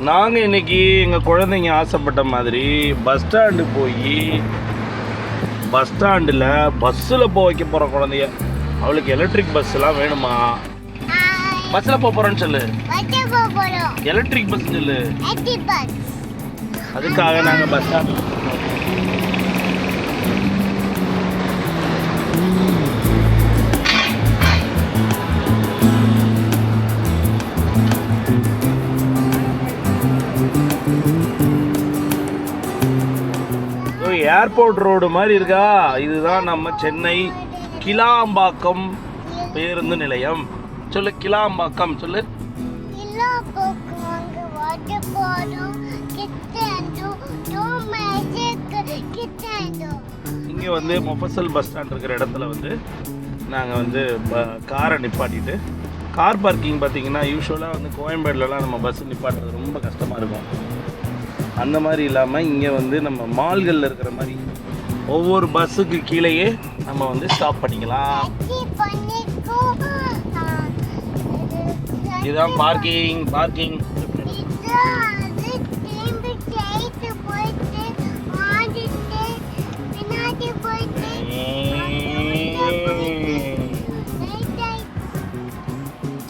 நாங்கள் இன்றைக்கி எங்கள் குழந்தைங்க ஆசைப்பட்ட மாதிரி பஸ் ஸ்டாண்டு போய் பஸ் ஸ்டாண்டில் பஸ்ஸில் போக வைக்க போகிற குழந்தைய. அவளுக்கு எலக்ட்ரிக் பஸ்ஸெலாம் வேணுமா? பஸ்ஸில் போக போகிறோன்னு சொல்லு. எலக்ட்ரிக் பஸ் சொல்லு. அதுக்காக நாங்கள் பஸ் ஸ்டாண்ட் ஏர்போர்ட் ரோடு மாதிரி இருக்கா. இதுதான் நம்ம சென்னை கிளாம்பாக்கம் பேருந்து நிலையம். சொல்லு கிளாம்பாக்கம் சொல்லு. இங்கே வந்து மொஃபசல் பஸ் ஸ்டாண்ட் இருக்கிற இடத்துல வந்து நாங்கள் வந்து காரை நிப்பாட்டிட்டு, கார் பார்க்கிங் பார்த்தீங்கன்னா யூஸ்வலாக வந்து கோயம்பேடுலலாம் நம்ம பஸ் நிப்பாட்டுறது ரொம்ப கஷ்டமாக இருக்கும். அந்த மாதிரி இல்லாமல் இங்கே வந்து நம்ம மால்களில் இருக்கிற மாதிரி ஒவ்வொரு பஸ்ஸுக்கு கீழேயே நம்ம வந்து ஸ்டாப் பண்ணிக்கலாம். இதுதான் பார்க்கிங்.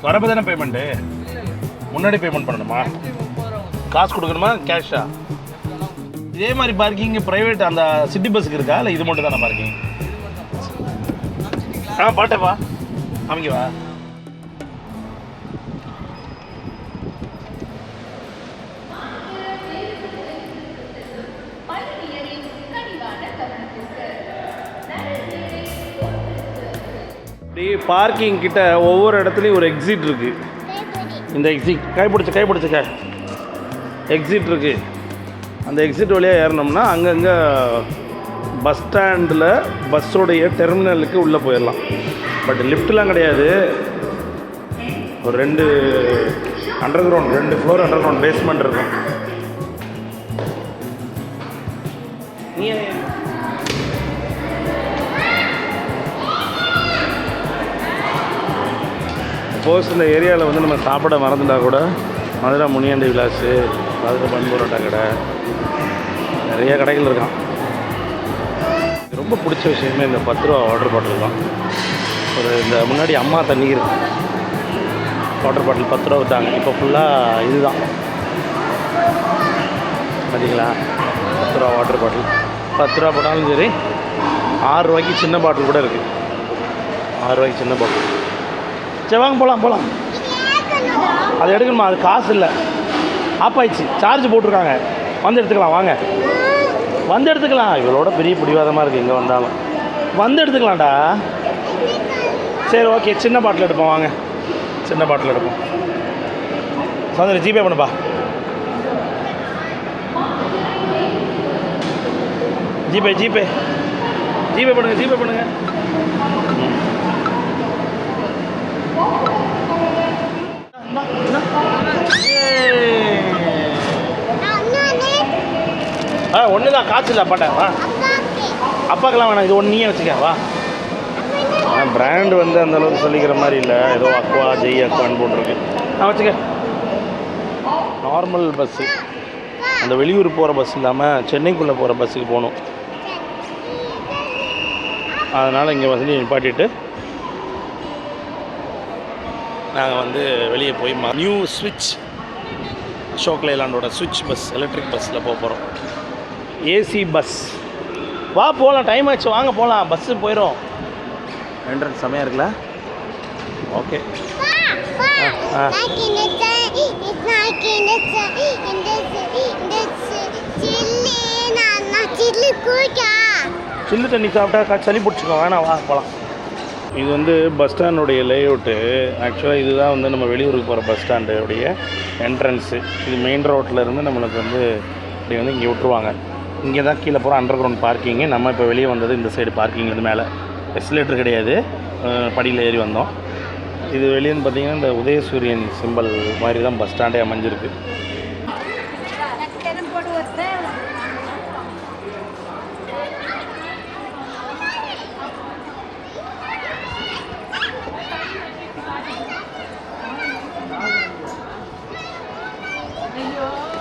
வரப்போ தானே பேமெண்ட்டு? முன்னாடி பேமெண்ட் பண்ணணுமா? காசு கொடுக்கணுமா கேஷா? இதே மாதிரி பார்க்கிங் ப்ரைவேட் அந்த சிட்டி பஸ்ஸுக்கு இருக்கா இல்லை இது மட்டும் தானே பார்க்கிங்? பாட்டேப்பா அமைங்க வா. பார்க்கிங் கிட்ட ஒவ்வொரு இடத்துலையும் ஒரு எக்ஸிட் இருக்குது. இந்த எக்ஸிட் கை எக்ஸிட் இருக்குது. அந்த எக்ஸிட் வழியாக ஏறினோம்னா அங்கங்கே பஸ் ஸ்டாண்டில் பஸ்ஸோடைய டெர்மினலுக்கு உள்ளே போயிடலாம். பட் லிஃப்ட்லாம் கிடையாது. ஒரு 2 under ground, 2 floor under ground basement இருக்கும். சப்போஸ் இந்த ஏரியாவில் வந்து நம்ம சாப்பிட மறந்துட்டா கூட மதுரை முனியாண்டி விலாஸு, மதுரை பன் பரோட்டா கடை, நிறைய கடைகள் இருக்கான். ரொம்ப பிடிச்ச விஷயமே இந்த 10 ரூபா வாட்டர் பாட்டில் தான். இந்த முன்னாடி அம்மா தண்ணீர் வாட்டர் பாட்டில் 10 ரூபா விற்றாங்க. இப்போ ஃபுல்லாக இதுதான் பார்த்தீங்களா. 10 ரூபா வாட்டர் பாட்டில் 10 ரூபா போட்டாலும் சரி. 6 ரூபாய்க்கு சின்ன பாட்டில் கூட இருக்குது. 6 ரூபாய்க்கு சின்ன பாட்டில். சரி வாங்க போகலாம். அது எடுக்கணுமா? அது காசு இல்லை, ஆஃப் ஆயிடுச்சு. சார்ஜ் போட்டிருக்காங்க. வந்து எடுத்துக்கலாம். வாங்க வந்து எடுத்துக்கலாம். இவளோட பெரிய பிடிவாதமாக இருக்குது. எங்கே வந்தாலும் வந்து எடுத்துக்கலாம்டா. சரி ஓகே, சின்ன பாட்டில் எடுப்போம். வாங்க சின்ன பாட்டில் எடுப்போம். சந்தோஷம் ஜிபே பண்ணுப்பா. ஜிபே பண்ணுங்க. ஒன்று தான், காசு இல்லை அப்பாட்டா. வா அப்பாக்கெல்லாம் வேணாம், இது ஒன்று நீயே வச்சுக்க. வா. பிராண்டு வந்து அந்தளவுக்கு சொல்லிக்கிற மாதிரி இல்லை. ஏதோ அக்வா ஜெய் அக்வான்னு போட்டிருக்கு. வச்சுக்க. நார்மல் பஸ்ஸு, அந்த வெளியூர் போகிற பஸ் இல்லாமல் சென்னைக்குள்ளே போகிற பஸ்ஸுக்கு போகணும். அதனால் இங்கே வந்து நிப்பாட்டிட்டு நாங்கள் வந்து வெளியே போய் நியூ ஸ்விட்ச் அசோக் லேலாண்டோட ஸ்விட்ச் பஸ் எலக்ட்ரிக் பஸ்ஸில் போக போகிறோம். AC bus. வா போகலாம், டைம் ஆச்சு. வாங்க போகலாம். பஸ்ஸு போயிடும். என்ட்ரன்ஸ் செமையாக இருக்குல்ல. ஓகே. சில்லு தண்ணி சாப்பிட்டா சளி பிடிச்சிக்கோ. வேணாம், வா போகலாம். இது வந்து பஸ் ஸ்டாண்டுடைய லேஅவுட்டு. ஆக்சுவலாக இதுதான் வந்து நம்ம வெளியூருக்கு போகிற பஸ் ஸ்டாண்டுடைய என்ட்ரன்ஸு. இது மெயின் ரோட்டில் இருந்து நம்மளுக்கு வந்து இப்படி வந்து இங்கே விட்டுருவாங்க. இங்கே தான் கீழே போகிற அண்டர் கிரவுண்ட் பார்க்கிங்கு. நம்ம இப்போ வெளியே வந்தது இந்த சைடு பார்க்கிங்லேருந்து. மேலே எஸ்கலேட்டர் கிடையாது, படியில் ஏறி வந்தோம். இது வெளியேன்னு பார்த்தீங்கன்னா இந்த உதயசூரியன் சிம்பிள் மாதிரி தான் பஸ் ஸ்டாண்டே அமைஞ்சிருக்கு. Hello.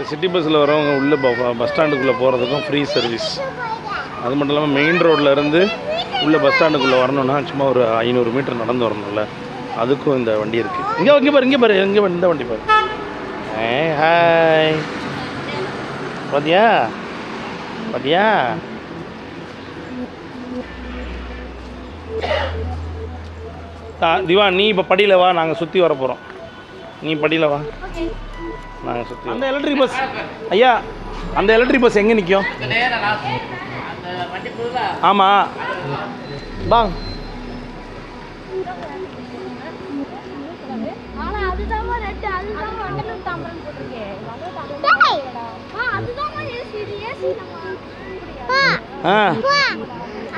சிட்டி பஸ்ஸில் வரவங்க உள்ளே பஸ் ஸ்டாண்டுக்குள்ளே போகிறதுக்கும் ஃப்ரீ சர்வீஸ். அது மட்டும் இல்லாமல் மெயின் ரோட்டில் இருந்து உள்ளே பஸ் ஸ்டாண்டுக்குள்ளே வரணுன்னா சும்மா ஒரு 500 மீட்டர் நடந்து வரணும்ல, அதுக்கும் இந்த வண்டி இருக்குது. இங்கே பாரு இந்த வண்டி பாரு. ஹாய் பாத்தியா திவா, நீ இப்போ படியில் வா, நாங்கள் சுற்றி வர போகிறோம். நீ படியில் வா, நாங்கள் சுற்றி. அந்த எலக்ட்ரிக் பஸ் ஐயா, அந்த எலக்ட்ரிக் பஸ் எங்கே நிற்கும்? ஆமாம் பாங்.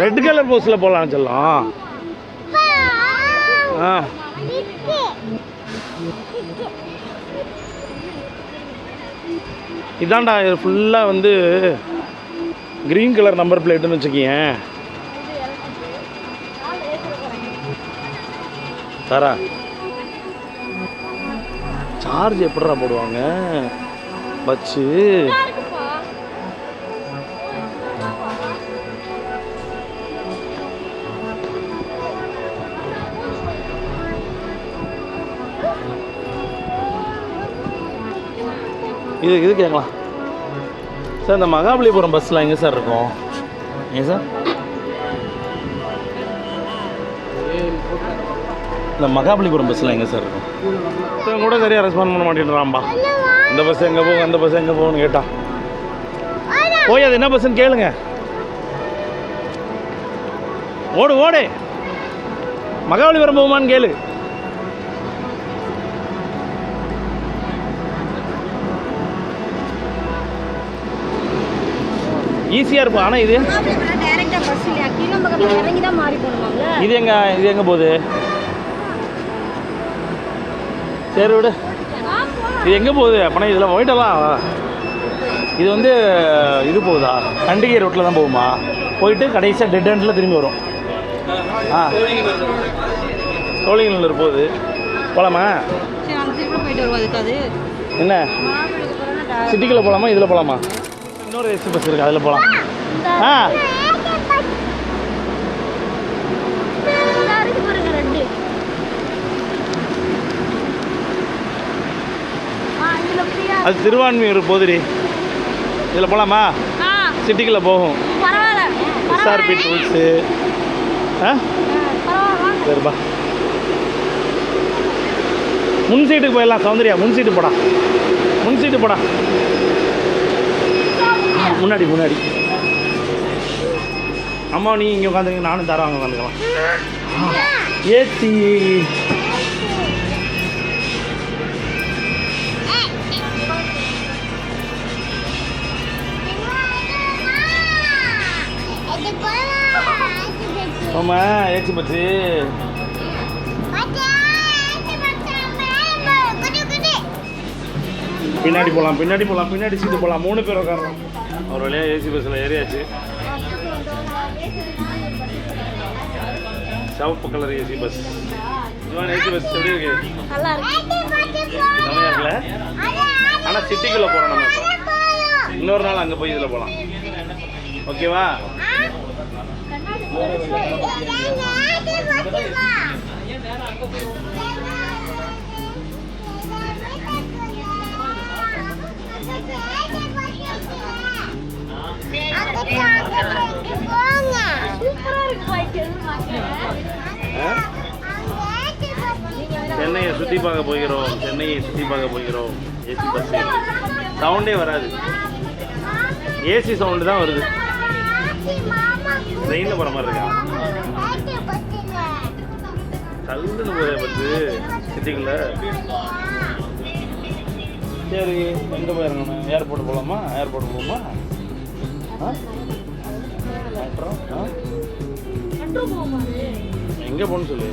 ரெட் கலர் பஸ்ஸில் போகலாம் சொல்லலாம். இதாண்டா இது ஃபுல்லாக வந்து க்ரீன் கலர் நம்பர் பிளேட்டுன்னு வச்சுக்கிங்க. சாரா சார்ஜ் எப்படிடா போடுவாங்க பச்சு? இது கேட்கலாம் சார். இந்த மகாபலிபுரம் பஸ்ஸில் எங்கே சார் இருக்கும்? ஏன் சார் இந்த மகாபலிபுரம் பஸ்ஸில் எங்கே சார் இருக்கும்? இவன் கூட சரியாக ரெஸ்பாண்ட் பண்ண மாட்டேன்றான்பா. இந்த பஸ் எங்கே போகும், அந்த பஸ் எங்கே போகும்னு கேட்டான். போய் அது என்ன பஸ்ஸுன்னு கேளுங்க. ஓடு மகாபலிபுரம் போகுமான்னு கேளு. ஈஸியாக இருக்கும். ஆனால் இது எங்கே போகுது? சரி விடு, இது எங்கே போகுது? அப்போனா இதில் போயிட்டலாம். இது வந்து இது போகுதா? கண்டிகை ரோட்டில் தான் போகுமா? போயிட்டு கடைசியாக டெட் எண்டில் திரும்பி வரும். சோழிங்கநல்லூர் போகுது. போகலாமா? என்ன சிட்டிக்குள்ளே போகலாமா, இதில் போகலாமா? இன்னொரு ஏசி பஸ் இருக்குது, அதில் போகலாம். அது திருவான்மியூர் போகுதுடி. இதில் போகலாமா? சிட்டிக்குள்ளே போகும். SRP tools. சரிப்பா, முன் சீட்டுக்கு போயிடலாம். சௌந்தர்யா முன் சீட்டு போடா. முன்னாடி அம்மா நீ இங்கே உட்காந்துருங்க, நானும் தர வாங்க உட்காந்துக்கலாம். ஏசி ஆமாம், ஏசி பஸ்ஸு. பின்னாடி போகலாம், பின்னாடி சீட்டு போகலாம். 3 பேர் உட்காரலாம். ஒரு வழியாக ஏசி பஸ்ஸில் ஏறியாச்சு. சிவப்பு colour AC bus. AC bus எப்படி இருக்கு? செமையா இருக்குல்ல? ஆனால் சிட்டிக்குள்ளே போகிறோம் நம்ம. இப்போ இன்னொரு நாள் அங்கே போய் இதில் போகலாம். ஓகேவா? சென்னையை சுற்றி பார்க்க போகிறோம். ஏசி பஸ் சவுண்டே வராது, ஏசி சவுண்டு தான் வருது. ட்ரெயினில் போகிற மாதிரி இருக்கா? கல்லுன்னு போகிற பஸ்ஸு சிட்டிக்குள்ளே. சரி, எங்கே போயிருங்கண்ணா? ஏர்போர்ட் போகலாமா? எங்கே போகணும்னு சொல்லு.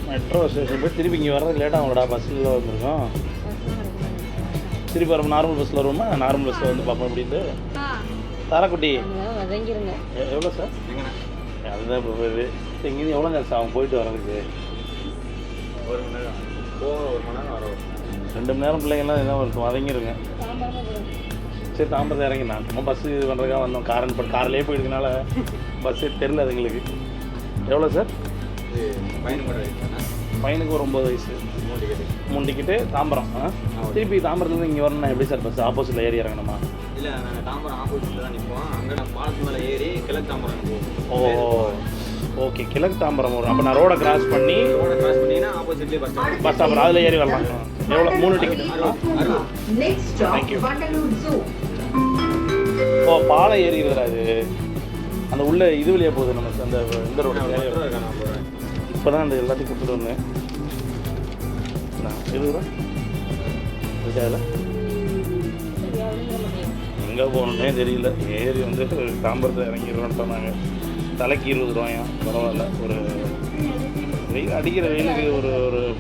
மெட்ரோ ஸ்டேஷன் போய் திருப்பி இங்கே வர்றதுக்கு லேட்டாக அவங்களோட பஸ்ஸில் வந்துருக்கோம். திருப்பி வர நார்மல் பஸ்ஸில் வருவோமா? நார்மல் பஸ்ஸில் வந்து பார்ப்போம். அப்படின்ட்டு தாராக்குட்டி எவ்வளோ சார்? அதுதான் இப்போ போகுது. இங்கேருந்து எவ்வளோ நேரம் சார் அவங்க போயிட்டு வர்றதுக்கு? 1 மணி நேரம். 1 மணி நேரம் வர 2 மணி நேரம் பிள்ளைங்கள்லாம் என்ன வதங்கிருங்க. சரி தாம்பரத்தை இறங்கி நான் சும்மா பஸ்ஸு இது பண்ணுறதுக்காக வந்தோம். கார்லேயே போயிடுறதுனால பஸ்ஸே தெரில அதுங்களுக்கு. எவ்வளோ சார்? பையனுக்கு ஒரு 9 வயசு. 3 டிக்கெட்டு தாம்பரம். திருப்பி தாம்பரத்துலேருந்து இங்கே வரணும்னா எப்படி சார் பஸ் ஆப்போசிட்டில் ஏறி இறங்கணுமா? இல்லை, நாங்கள் தாம்பரம் ஆப்போசிட்டில் தான் நிற்போம். அங்கே நான் பாலத்து மேலே ஏறி கிழக்கு தாம்பரம் போவோம். ஓ ஓகே, கிழக்கு தாம்பரம் வரும். அப்போ நான் ரோடை கிராஸ் பண்ணிங்கன்னா ஆப்போசிட்லேயே பஸ் ஸ்டாப் அதில் ஏறி வரலாம். எவ்வளோ? 3 டிக்கெட். தேங்க்யூ. ஓ பாலம் ஏறி இருக்கிறா அது. அந்த உள்ள இது வழியாக போகுது நமக்கு அந்த இந்த ரோடு. இப்போ தான் அந்த எல்லாத்தையும் கொடுத்துட்டு வந்தேன். 20 ரூபா இருக்காதுல்ல? எங்கே போகணுன்னே தெரியல. ஏறி வந்து தாம்பரத்தில் இறங்கிடுவோன்னு சொன்னாங்க. தலைக்கு 20 ரூபாயா? பரவாயில்ல. ஒரு வெயில் அடிக்கிற வெயிலுக்கு ஒரு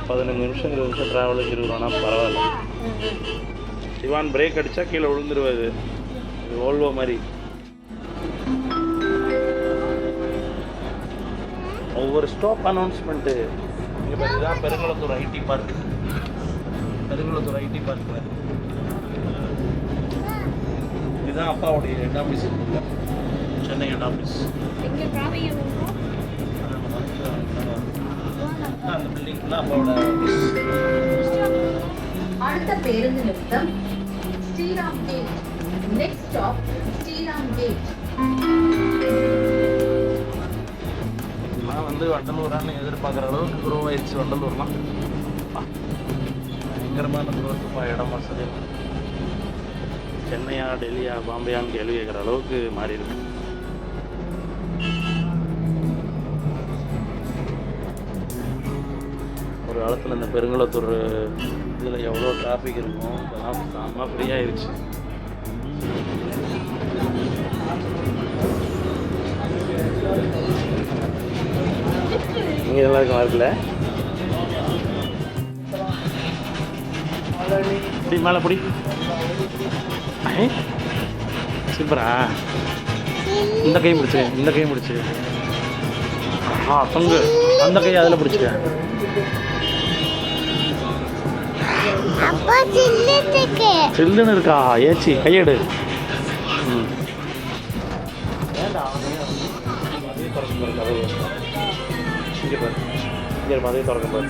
15 நிமிஷம் 20 நிமிஷம் ட்ராவலுக்கு 20 ரூபானா பரவாயில்ல. சிவான் பிரேக் அடித்தா கீழே விழுந்துருவாது. இது ஓல்வோ மாதிரி. ஒவ்வொரு ஸ்டாப் அனௌன்ஸ்மெண்ட்டு. இங்கே பார்த்தீங்கன்னா Perungalathur IT park. Perungalathur IT park இதுதான் அப்பாவுடைய head office. Chennai head office. அந்த பில்டிங் தான் அப்பாவோட ஆஃபீஸ். அடுத்த பேருந்து நிறுத்தம் Sriram gate. Next stop Sriram gate. நான் வந்து வண்டலூரான்னு எதிர்பார்க்குற அளவுக்கு க்ரோ ஆயிடுச்சு. வண்டலூர்லாம் பயங்கரமான க்ரோத்துப்பா. இடம் வசதி சென்னையா டெல்லியா பாம்பேயான்னு கேள்வி கேட்குற அளவுக்கு மாறி இருக்கு. ஒரு காலத்தில் இந்த பெருங்குளத்தூர் இதில் எவ்வளோ டிராஃபிக் இருக்கும். இதெல்லாம் செம்ம ஃப்ரீயாகிடுச்சு. இங்கே நல்லா இருக்கும் இருக்குல்ல? இப்படி மேலே பிடி. சூப்பரா. இந்த கையும் பிடிச்சி, இந்த கையும் பிடிச்சி. தொங்கு. அந்த கையை அதில் பிடிச்சிக்க. சில்லுன்னு இருக்கா? ஏச்சி கையெடு. அதே திறக்க பாரு.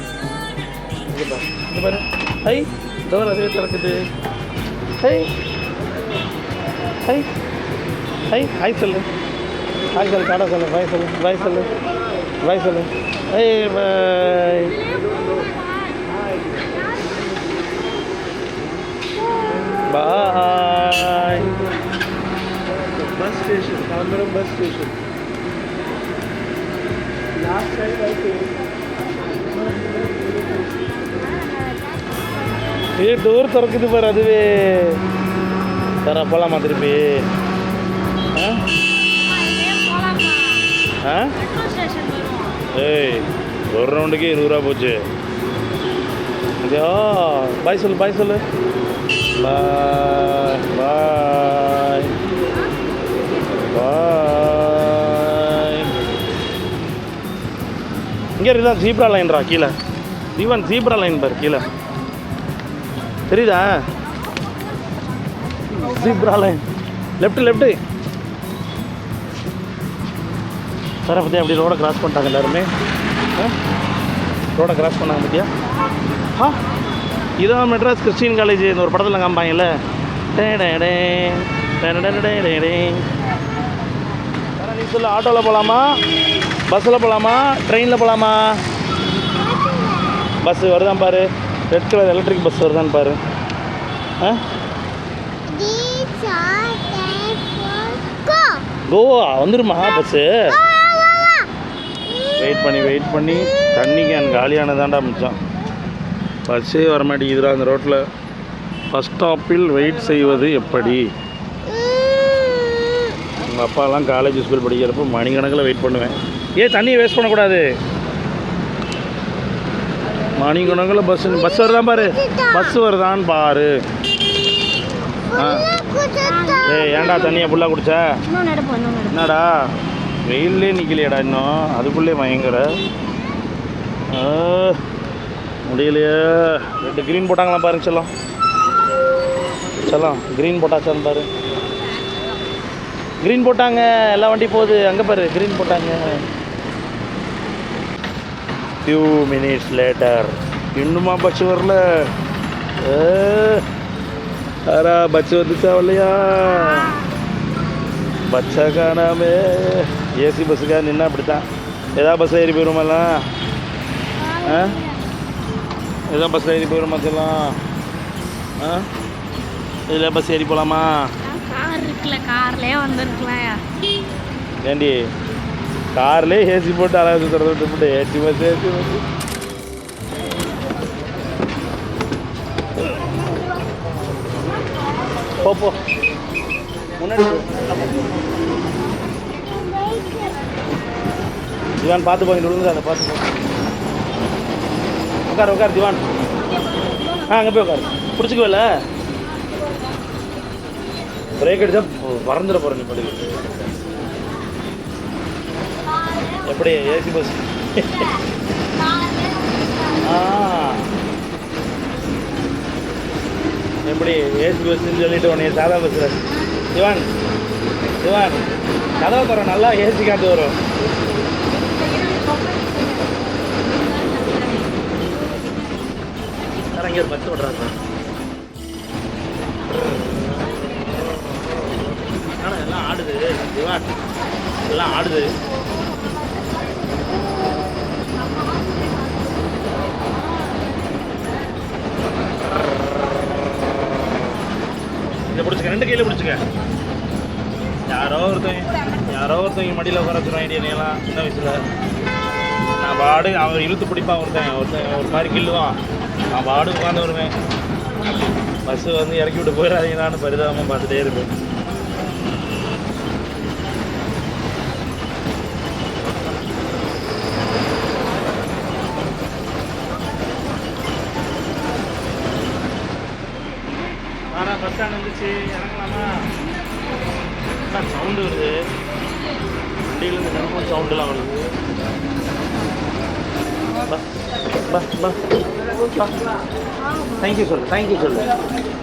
இங்கே பாரு. ஹை டோர் அதே திறக்குது. ஹை ஹை ஹை ஹாய் சொல்லு. ஹாய் சொல்லு. காடா சொல்லு. பாய் சொல்லு. பாய் சொல்லு. பாய் சொல்லு. Hi bye. Bye. Bus station. Tambaram bus station. Last time ஆயிட்டு டோர் திறக்குது பாரு. அதுவே தர போகலாமா திருப்பி? ஏய் ஒரு ரவுண்டுக்கே 20 ரூபா போச்சு. இதோ பாய் சொல்லு. பாய் சொல்லு. பாய் பாய் பாய். இங்கே இருக்குதான் ஜீப்ரா லைன்ரா கீழே. ஈவன் ஜீப்ரா லைன் பாரு கீழே தெரியுதா? Zebra line left. சார் பற்றியா அப்படி ரோடை கிராஸ் பண்ணிட்டாங்க எல்லாருமே. ரோடை கிராஸ் பண்ணாங்க பற்றியா? இதான் மெட்ராஸ் கிறிஸ்டின் காலேஜ். இந்த ஒரு படத்தில் காமிப்பாங்கல்ல. நீ சொல்லு. ஆட்டோவில் போகலாமா, பஸ்ஸில் போகலாமா, ட்ரெயினில் போகலாமா? பஸ்ஸு வருதான் பாரு. ரெட் கலர் எலக்ட்ரிக் பஸ் வருதான்னு பாரு. கோவா வந்துருமா பஸ்ஸு? வெயிட் பண்ணி தண்ணி கேன் காலியானதாண்டா மிச்சம். பஸ்ஸே வரமாட்டேங்குதுடா அந்த ரோட்டில். பஸ் ஸ்டாப்பில் வெயிட் செய்வது எப்படி? உங்கள் அப்பாலாம் காலேஜ் ஸ்கூல் படிக்கிறப்போ மணிக்கணக்கில் வெயிட் பண்ணுவேன். ஏன் தண்ணியை வேஸ்ட் பண்ணக்கூடாது. மணிக்கணக்கில் பஸ் வருதான் பாரு. பஸ் வருதான்னு பாரு. ஏன்டா தண்ணியை ஃபுல்லாக குடிச்சா? என்னடா வெயிலே நிற்கலையாடா இன்னும்? அதுக்குள்ளே பயங்கர முடியலையே. 2 க்ரீன் போட்டாங்களா பாருங்க செல்லம். செல்லம் க்ரீன் போட்டாச்சான்னு பாரு. க்ரீன் போட்டாங்க, எல்லா வண்டி போகுது. அங்கே பாரு க்ரீன் போட்டாங்க. Few minutes later. இன்னுமா பஸ் வரல? அரா பஸ் வந்துச்சா இல்லையா? பஸ்ஸை காணாமே. ஏசி பஸ்ஸுக்காக நின்னா அப்படித்தான். ஏதாவது பஸ்ஸில் ஏறி போயிடுமாலாம்? எதாவது பஸ்ஸில் ஏறி போயிடுமா செல்லாம்? இதில் பஸ் ஏறி போகலாமா? கார் இருக்குல்ல, கார்லேயே வந்துருக்கலாம். ஏண்டி கார்லேயே ஏசி போட்டு அழகு சுற்றுறது விட்டு ஏசி பஸ் போ முன்னாடி திவான் பார்த்து போய் விழுந்து அதை பார்த்து போ. உட்கார் திவான். அங்கே போய் உட்காரு. பிடிச்சிக்குவல பிரேக் அடிச்சா பறந்துட போகிற நீ படி. எப்படி ஏசி பஸ்? எப்படி ஏசி பஸ்ன்னு சொல்லிட்டு உடனே சாதா பஸ்ஸில் திவான் கதவை தரோம். நல்லா ஏசி காட்டு வரும். சார் அங்கே ஒரு பஸ் ஓடுறாங்க சார். ஆனால் எல்லாம் ஆடுது திவான், எல்லாம் ஆடுது. இதை பிடிச்சிக்க, 2 கையில் பிடிச்சிக்க. யாரோ ஒருத்தவங்க மடியில் உட்கார வச்சுருவான். ஐடியெல்லாம் சின்ன வயசில் நான் பாடு அவன் இழுத்து பிடிப்பான். ஒருத்தன் ஒரு மாதிரி கில்லுவான். நான் பாடு உட்காந்து வருவேன். பஸ்ஸு வந்து இறக்கி விட்டு போயிடாதீங்களான்னு பரிதாபமாக பார்த்துட்டே இருப்பேன். பஸ் ஸ்டாண்ட் வந்துச்சு, இறங்கலாமா? சவுண்டு வருது வண்டியிலேருந்து, கரும்பு சவுண்டெல்லாம் வருது. தேங்க்யூ சொல்லு.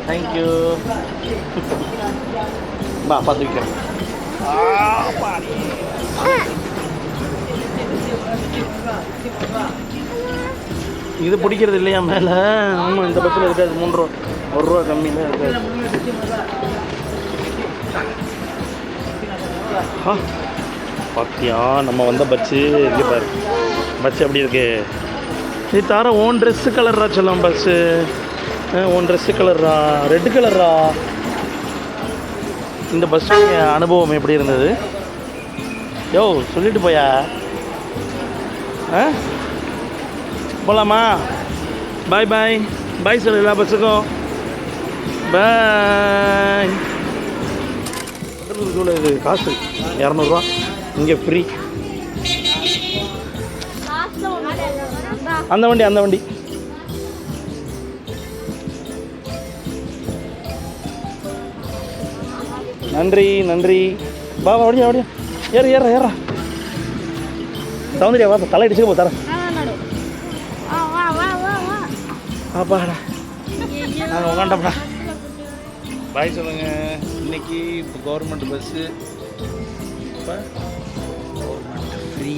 தேங்க்யூ பா. பார்த்து வைக்கிறேன். இது பிடிக்கிறது இல்லையா மேலே? ஆமாம், இந்த பஸ்ஸில் இருக்காது. 3 ரூபா 1 ரூபா கம்மியில் இருக்காது. பாத்தியா நம்ம வந்த பஸ்ஸு இங்கே பாரு. பஸ் எப்படி இருக்கு? இது தர ஓன் ட்ரெஸ்ஸு கலரா சொல்லலாம். பஸ்ஸு ஓன் ட்ரெஸ்ஸு கலரா, ரெட் கலரா. இந்த பஸ் அனுபவம் எப்படி இருந்தது? யோ சொல்லிட்டு போயா? போகலாமா? பாய் சொல்லு எல்லா பஸ்ஸுக்கும். பாய். இது காசு 200 ரூபா. இங்கே ஃப்ரீ. அந்த வண்டி நன்றி. பா அப்படியா ஏறா சவுந்தரியா. வா தலை அடிச்சுக்க போ. தரேன். ஆப்பாடா நாங்கள் உட்காண்டோம்டா. பாய் சொல்லுங்கள். இன்னைக்கு இப்போ கவர்மெண்ட் பஸ்ஸு, இப்போ கவர்மெண்ட் ஃப்ரீ.